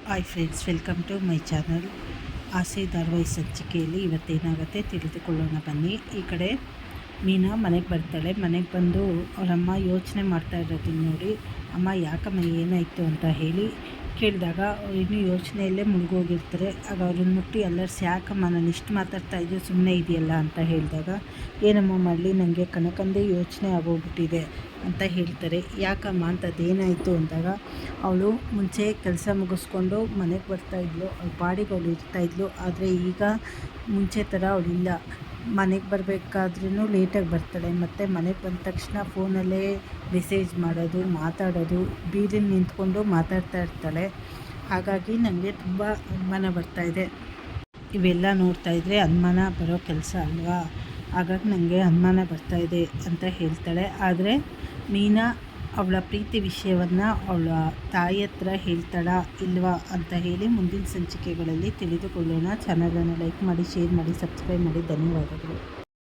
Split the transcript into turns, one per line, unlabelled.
Hi friends, welcome to my channel. Aase ಧಾರಾವಾಹಿ ಸಂಚಿಕೆಯಲ್ಲಿ ಇವತ್ತೇನಾಗುತ್ತೆ ತಿಳಿದುಕೊಳ್ಳೋಣ ಬನ್ನಿ. ಈ ಕಡೆ ಮೀನಾ ಮನೆಗೆ ಬರ್ತಾಳೆ. ಮನೆಗೆ ಬಂದು ಅವರಮ್ಮ ಯೋಚನೆ ಮಾಡ್ತಾ ಇರೋದನ್ನ ನೋಡಿ, ಅಮ್ಮ ಯಾಕಮ್ಮ ಏನಾಯಿತು ಅಂತ ಹೇಳಿ ಕೇಳಿದಾಗ ಅವ್ರು ಇನ್ನೂ ಯೋಚನೆಯಲ್ಲೇ ಮುಳುಗೋಗಿರ್ತಾರೆ. ಆಗ ಅವ್ರನ್ನ ಮುಟ್ಟಿ ಅಲ್ಲರ್ಸಿ, ಯಾಕಮ್ಮ ನಾನು ಇಷ್ಟು ಮಾತಾಡ್ತಾ ಇದ್ದೆ ಸುಮ್ಮನೆ ಇದೆಯಲ್ಲ ಅಂತ ಹೇಳಿದಾಗ, ಏನಮ್ಮ ಮಾಡಲಿ, ನನಗೆ ಕನಕಂದೇ ಯೋಚನೆ ಆಗೋಗ್ಬಿಟ್ಟಿದೆ ಅಂತ ಹೇಳ್ತಾರೆ. ಯಾಕಮ್ಮ ಅಂಥದ್ದೇನಾಯಿತು ಅಂದಾಗ, ಅವಳು ಮುಂಚೆ ಕೆಲಸ ಮುಗಿಸ್ಕೊಂಡು ಮನೆಗೆ ಬರ್ತಾಯಿದ್ಲು, ಅವಳು ಪಾಡಿಗೆ ಅವಳು ಇರ್ತಾಯಿದ್ಲು. ಆದರೆ ಈಗ ಮುಂಚೆ ಥರ ಅವಳಿಲ್ಲ. ಮನೆಗೆ ಬರಬೇಕಾದ್ರೂ ಲೇಟಾಗಿ ಬರ್ತಾಳೆ, ಮತ್ತು ಮನೆಗೆ ಬಂದ ತಕ್ಷಣ ಫೋನಲ್ಲೇ ಮೆಸೇಜ್ ಮಾಡೋದು, ಮಾತಾಡೋದು, ಬೀದಿಲಿ ನಿಂತ್ಕೊಂಡು ಮಾತಾಡ್ತಾ ಇರ್ತಾಳೆ. ಹಾಗಾಗಿ ನನಗೆ ತುಂಬ ಅನುಮಾನ ಬರ್ತಾಯಿದೆ. ಇವೆಲ್ಲ ನೋಡ್ತಾಯಿದ್ರೆ ಅನುಮಾನ ಬರೋ ಕೆಲಸ ಅಲ್ವಾ, ಹಾಗಾಗಿ ನನಗೆ ಅನುಮಾನ ಬರ್ತಾಯಿದೆ ಅಂತ ಹೇಳ್ತಾಳೆ. ಆದರೆ ಮೀನಾ ಅವಳ ಪ್ರೀತಿ ವಿಷಯವನ್ನು ಅವಳ ತಾಯಿ ಹತ್ರ ಹೇಳ್ತಾಳಾ ಇಲ್ವಾ ಅಂತ ಹೇಳಿ ಮುಂದಿನ ಸಂಚಿಕೆಗಳಲ್ಲಿ ತಿಳಿದುಕೊಳ್ಳೋಣ. ಚಾನಲನ್ನು ಲೈಕ್ ಮಾಡಿ, ಶೇರ್ ಮಾಡಿ, ಸಬ್ಸ್ಕ್ರೈಬ್ ಮಾಡಿ. ಧನ್ಯವಾದಗಳು.